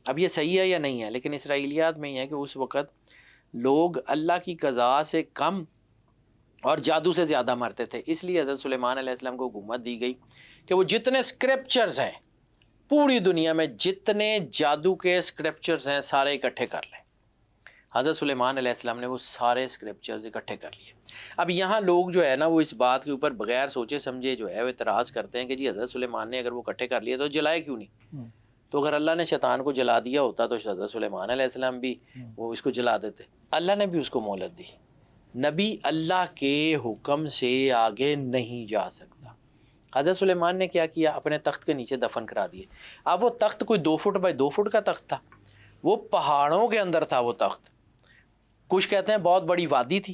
اب یہ صحیح ہے یا نہیں ہے، لیکن اسرائیلیات میں یہ ہے کہ اس وقت لوگ اللہ کی قضاء سے کم اور جادو سے زیادہ مرتے تھے، اس لیے حضرت سلیمان علیہ السلام کو حکومت دی گئی کہ وہ جتنے اسکرپچرز ہیں پوری دنیا میں، جتنے جادو کے اسکرپچرز ہیں سارے اکٹھے کر لیں۔ حضرت سلیمان علیہ السلام نے وہ سارے اسکرپچرز اکٹھے کر لیے۔ اب یہاں لوگ جو ہے نا وہ اس بات کے اوپر بغیر سوچے سمجھے جو ہے وہ اعتراض کرتے ہیں کہ جی حضرت سلیمان نے اگر وہ اکٹھے کر لیے تو جلائے کیوں نہیں؟ تو اگر اللہ نے شیطان کو جلا دیا ہوتا تو حضرت سلیمان علیہ السلام بھی وہ اس کو جلا دیتے۔ اللہ نے بھی اس کو مہلت دی۔ نبی اللہ کے حکم سے آگے نہیں جا سکتا۔ حضرت سلیمان نے کیا کیا؟ اپنے تخت کے نیچے دفن کرا دیے۔ اب وہ تخت کوئی 2 فٹ بائی 2 فٹ کا تخت تھا، وہ پہاڑوں کے اندر تھا وہ تخت۔ کچھ کہتے ہیں بہت بڑی وادی تھی،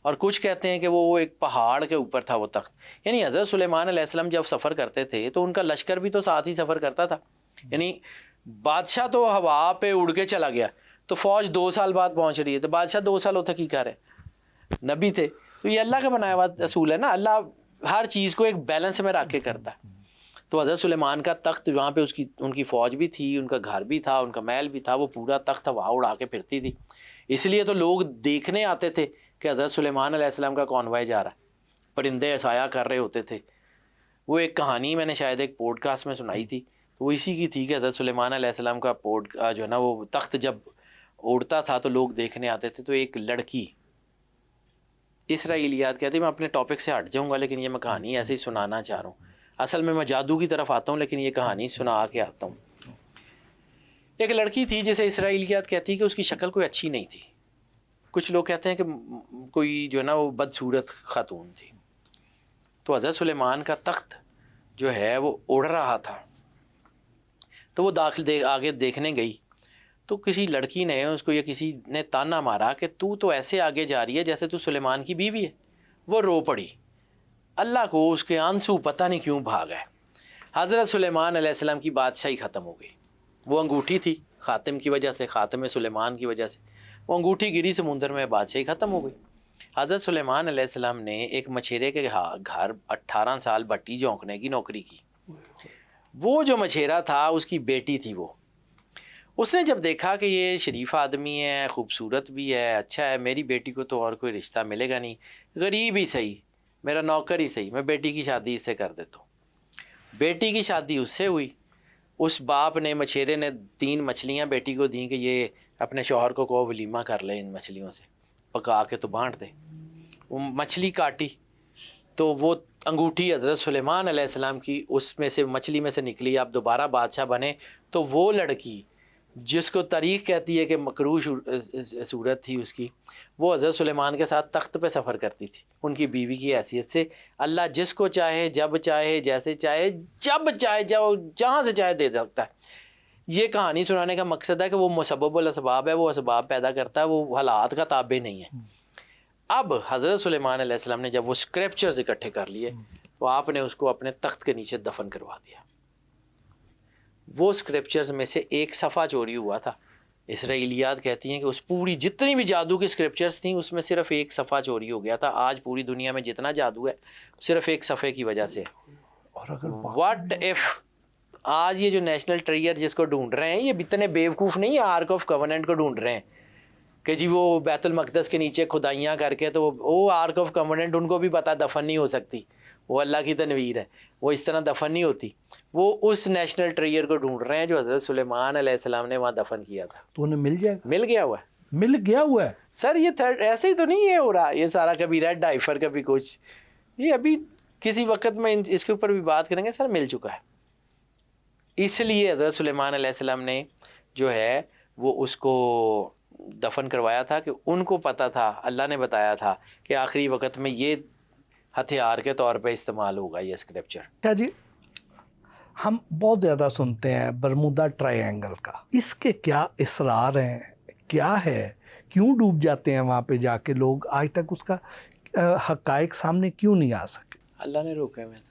اور کچھ کہتے ہیں کہ وہ ایک پہاڑ کے اوپر تھا وہ تخت۔ یعنی حضرت سلیمان علیہ السلام جب سفر کرتے تھے تو ان کا لشکر بھی تو ساتھ ہی سفر کرتا تھا۔ یعنی بادشاہ تو ہوا پہ اڑ کے چلا گیا تو فوج 2 سال بعد پہنچ رہی ہے، تو بادشاہ 2 سال ہوتا کی کر رہے؟ نبی تھے تو یہ اللہ کا بنایا ہوا اصول ہے نا، اللہ ہر چیز کو ایک بیلنس میں رکھ کے کرتا ہے۔ تو حضرت سلیمان کا تخت وہاں پہ ان کی فوج بھی تھی، ان کا گھر بھی تھا، ان کا محل بھی تھا، وہ پورا تخت ہوا اڑا کے پھرتی تھی۔ اس لیے تو لوگ دیکھنے آتے تھے کہ حضرت سلیمان علیہ السلام کا کانوائے جا رہا ہے، پرندے سایہ کر رہے ہوتے تھے۔ وہ ایک کہانی میں نے شاید ایک پوڈ کاسٹ میں سنائی تھی، تو وہ اسی کی تھی کہ حضرت سلیمان علیہ السلام کا جو ہے نا وہ تخت جب اڑتا تھا تو لوگ دیکھنے آتے تھے، تو ایک لڑکی، اسرائیلیات کہتے ہیں، میں اپنے ٹاپک سے ہٹ جاؤں گا لیکن یہ میں کہانی ایسے ہی سنانا چاہ رہا ہوں۔ اصل میں جادو کی طرف آتا ہوں لیکن یہ کہانی سنا کے آتا ہوں۔ ایک لڑکی تھی جسے اسرائیلیات کہتی کہ اس کی شکل کوئی اچھی نہیں تھی، کچھ لوگ کہتے ہیں کہ کوئی جو ہے نا وہ بدصورت خاتون تھی۔ تو حضرت سلیمان کا تخت جو ہے وہ اڑ رہا تھا، تو وہ آگے دیکھنے گئی تو کسی لڑکی نے اس کو یا کسی نے تانا مارا کہ تو ایسے آگے جا رہی ہے جیسے تو سلیمان کی بیوی ہے۔ وہ رو پڑی، اللہ کو اس کے آنسو پتہ نہیں کیوں بھاگ گئے۔ حضرت سلیمان علیہ السلام کی بادشاہی ختم ہو گئی۔ وہ انگوٹھی تھی خاتم کی وجہ سے، خاتم سلیمان کی وجہ سے وہ انگوٹھی گری سمندر میں، بادشاہی ختم ہو گئی۔ حضرت سلیمان علیہ السلام نے ایک مچھیرے کے گھر 18 سال بٹی جھونکنے کی نوکری کی۔ وہ جو مچھیرا تھا اس کی بیٹی تھی، وہ اس نے جب دیکھا کہ یہ شریف آدمی ہے، خوبصورت بھی ہے، اچھا ہے، میری بیٹی کو تو اور کوئی رشتہ ملے گا نہیں، غریب ہی صحیح، میرا نوکر ہی صحیح، میں بیٹی کی شادی اس سے کر دیتا ہوں۔ بیٹی کی شادی اس سے ہوئی۔ اس باپ نے، مچھیرے نے 3 مچھلیاں بیٹی کو دیں کہ یہ اپنے شوہر کو کہو ولیمہ کر لے، ان مچھلیوں سے پکا کے تو بانٹ دے۔ وہ مچھلی کاٹی تو وہ انگوٹھی حضرت سلیمان علیہ السلام کی اس میں سے، مچھلی میں سے نکلی۔ اب دوبارہ بادشاہ بنے تو وہ لڑکی جس کو تاریخ کہتی ہے کہ مکروہ صورت تھی اس کی، وہ حضرت سلیمان کے ساتھ تخت پہ سفر کرتی تھی ان کی بیوی کی حیثیت سے۔ اللہ جس کو چاہے، جب چاہے، جیسے چاہے، جب چاہے، جہاں سے چاہے دے سکتا ہے۔ یہ کہانی سنانے کا مقصد ہے کہ وہ مسبب الاسباب ہے، وہ اسباب پیدا کرتا ہے، وہ حالات کا تابع نہیں ہے۔ اب حضرت سلیمان علیہ السلام نے جب وہ اسکرپچرز اکٹھے کر لیے تو آپ نے اس کو اپنے تخت کے نیچے دفن کروا دیا۔ وہ اسکرپچرز میں سے ایک صفحہ چوری ہوا تھا۔ اسرائیلیات کہتی ہیں کہ اس پوری جتنی بھی جادو کی اسکرپچرز تھیں اس میں صرف ایک صفحہ چوری ہو گیا تھا۔ آج پوری دنیا میں جتنا جادو ہے صرف ایک صفحے کی وجہ سے۔ واٹ ایف آج یہ جو نیشنل ٹریئر جس کو ڈھونڈ رہے ہیں، یہ اتنے بیوقوف نہیں، آرک آف کوننٹ کو ڈھونڈ رہے ہیں کہ جی وہ بیت المقدس کے نیچے کھدائیاں کر کے، تو وہ آرک آف کوننٹ ان کو بھی پتہ دفن نہیں ہو سکتی، وہ اللہ کی تنویر ہے، وہ اس طرح دفن نہیں ہوتی۔ وہ اس نیشنل ٹریئر کو ڈھونڈ رہے ہیں جو حضرت سلیمان علیہ السلام نے وہاں دفن کیا تھا۔ تو انہیں مل جائے گا؟ مل گیا ہوا ہے، مل گیا ہوا ہے سر۔ یہ ایسے ہی تو نہیں ہے ہو رہا یہ سارا، کبھی ریڈ ڈائفر کبھی کچھ، یہ ابھی کسی وقت میں اس کے اوپر بھی بات کریں گے۔ سر مل چکا ہے، اس لیے حضرت سلیمان علیہ السلام نے جو ہے وہ اس کو دفن کروایا تھا کہ ان کو پتہ تھا، اللہ نے بتایا تھا کہ آخری وقت میں یہ ہتھیار کے طور پہ استعمال ہوگا یہ اسکرپچر۔ کیا جی، ہم بہت زیادہ سنتے ہیں برمودا ٹرائی اینگل کا، اس کے کیا اسرار ہیں، کیا ہے، کیوں ڈوب جاتے ہیں وہاں پہ جا کے لوگ؟ آج تک اس کا حقائق سامنے کیوں نہیں آ سکے؟ اللہ نے روکے ہوئے تھے۔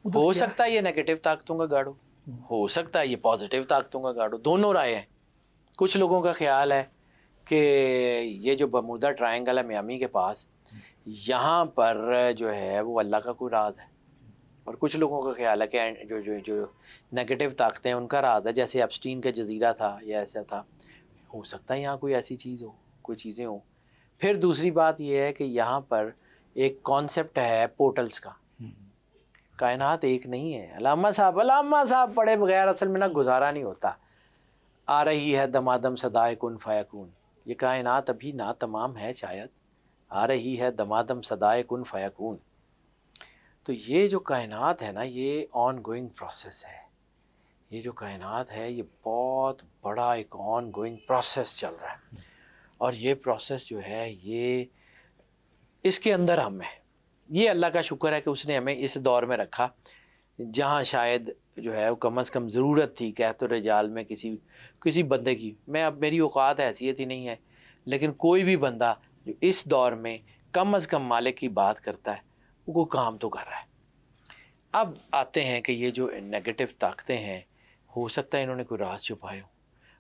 ہو سکتا ہے یہ نیگیٹو طاقتوں کا گاڑو، ہو سکتا ہے یہ پازیٹیو طاقتوں کا گاڑو، دونوں رائے ہیں۔ کچھ لوگوں کا خیال ہے کہ یہ جو برمودا ٹرائنگل ہے میامی کے پاس، یہاں پر جو ہے وہ اللہ کا کوئی راز ہے، اور کچھ لوگوں کا خیال ہے کہ جو نگیٹو طاقتیں ہیں ان کا راز ہے، جیسے ایپسٹین کا جزیرہ تھا یا ایسا تھا، ہو سکتا ہے یہاں کوئی ایسی چیز ہو، کوئی چیزیں ہوں۔ پھر دوسری بات یہ ہے کہ یہاں پر ایک کانسیپٹ ہے پورٹلز کا، کائنات ایک نہیں ہے۔ علامہ صاحب پڑھے بغیر اصل میں نہ گزارا نہیں ہوتا۔ آ رہی ہے دمادم صدائے کن فیکون، یہ کائنات ابھی نہ تمام ہے شاید، آ رہی ہے دمادم صدائے کن فیکون۔ تو یہ جو کائنات ہے نا، یہ آن گوئنگ پروسیس ہے۔ یہ جو کائنات ہے یہ بہت بڑا ایک آن گوئنگ پروسیس چل رہا ہے، اور یہ پروسیس جو ہے یہ اس کے اندر ہم ہیں۔ یہ اللہ کا شکر ہے کہ اس نے ہمیں اس دور میں رکھا جہاں شاید جو ہے وہ کم از کم ضرورت تھی کہت الرجال میں کسی بندے کی، میں اب میری اوقات حیثیت ہی نہیں ہے، لیکن کوئی بھی بندہ جو اس دور میں کم از کم مالک کی بات کرتا ہے وہ کوئی کام تو کر رہا ہے۔ اب آتے ہیں کہ یہ جو نیگیٹو طاقتیں ہیں، ہو سکتا ہے انہوں نے کوئی راز چھپائے ہوں۔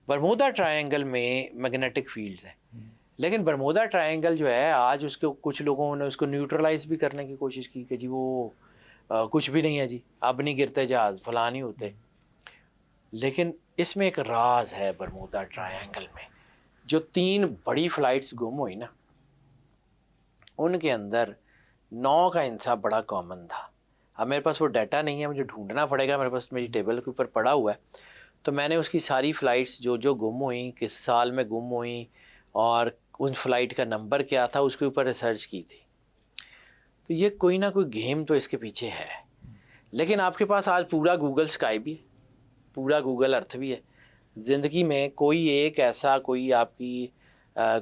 برمودا ٹرائنگل میں میگنیٹک فیلڈز ہیں، لیکن برمودا ٹرائنگل جو ہے آج اس کو کچھ لوگوں نے اس کو نیوٹرلائز بھی کرنے کی کوشش کی کہ جی وہ کچھ بھی نہیں ہے، جی اب نہیں گرتے جہاز، فلاں نہیں ہوتے۔ لیکن اس میں ایک راز ہے برمودا ٹرائنگل میں۔ جو 3 بڑی فلائٹس گم ہوئی نا، ان کے اندر 9 کا حصہ بڑا کامن تھا۔ اب میرے پاس وہ ڈیٹا نہیں ہے، مجھے ڈھونڈنا پڑے گا، میرے پاس میری ٹیبل کے اوپر پڑا ہوا ہے، تو میں نے اس کی ساری فلائٹس جو گم ہوئیں، کس سال میں گم ہوئیں، اور ان فلائٹ کا نمبر کیا تھا، اس کے اوپر ریسرچ کی تھی۔ تو یہ کوئی نہ کوئی گیم تو اس کے پیچھے ہے۔ لیکن آپ کے پاس آج پورا گوگل اسکائی بھی ہے، پورا گوگل ارتھ بھی ہے۔ زندگی میں کوئی ایک ایسا کوئی آپ کی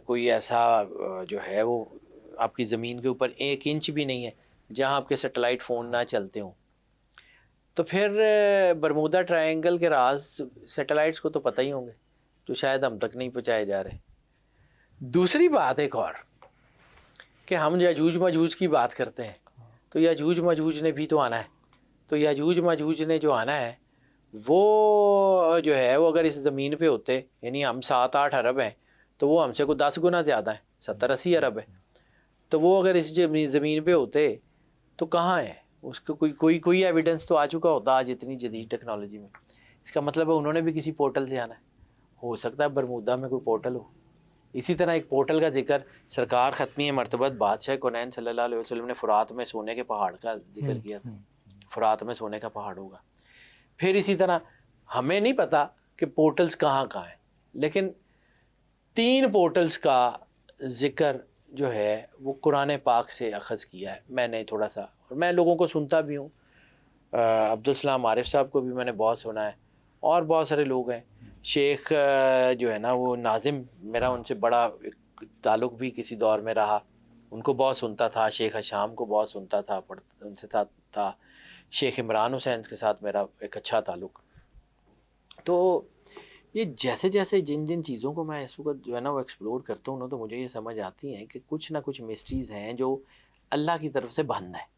کوئی ایسا جو ہے وہ آپ کی زمین کے اوپر 1 انچ بھی نہیں ہے جہاں آپ کے سیٹلائٹ فون نہ چلتے ہوں۔ تو پھر برمودا ٹرائنگل کے راز سیٹلائٹس کو تو پتہ ہی ہوں گے، جو شاید ہم تک نہیں پہنچائے جا رہے۔ دوسری بات ایک اور کہ ہم یاجوج ماجوج کی بات کرتے ہیں، تو یاجوج ماجوج نے بھی تو آنا ہے۔ تو یاجوج ماجوج نے جو آنا ہے وہ جو ہے وہ اگر اس زمین پہ ہوتے، یعنی ہم 7-8 ارب ہیں، تو وہ ہم سے کوئی 10 گنا زیادہ ہیں، 70-80 ارب ہیں۔ تو وہ اگر اس زمین پہ ہوتے تو کہاں ہے؟ اس کو کوئی ایویڈنس تو آ چکا ہوتا آج اتنی جدید ٹیکنالوجی میں۔ اس کا مطلب ہے انہوں نے بھی کسی پورٹل سے آنا ہے۔ ہو سکتا ہے برمودا میں کوئی پورٹل ہو۔ اسی طرح ایک پورٹل کا ذکر سرکار ختمی مرتبت بادشاہ کونین صلی اللہ علیہ وسلم نے فرات میں سونے کے پہاڑ کا ذکر کیا تھا، فرات میں سونے کا پہاڑ ہوگا۔ پھر اسی طرح ہمیں نہیں پتا کہ پورٹلز کہاں ہیں، لیکن 3 پورٹلز کا ذکر جو ہے وہ قرآن پاک سے اخذ کیا ہے میں نے تھوڑا سا، اور میں لوگوں کو سنتا بھی ہوں۔ عبدالسلام عارف صاحب کو بھی میں نے بہت سنا ہے، اور بہت سارے لوگ ہیں۔ شیخ جو ہے نا وہ ناظم، میرا ان سے بڑا تعلق بھی کسی دور میں رہا، ان کو بہت سنتا تھا۔ شیخ حشام کو بہت سنتا تھا، ان سے تھا۔ شیخ عمران حسین کے ساتھ میرا ایک اچھا تعلق۔ تو یہ جیسے جیسے جن چیزوں کو میں اس وقت جو ہے نا وہ ایکسپلور کرتا ہوں نا، تو مجھے یہ سمجھ آتی ہیں کہ کچھ نہ کچھ مسٹریز ہیں جو اللہ کی طرف سے بند ہیں۔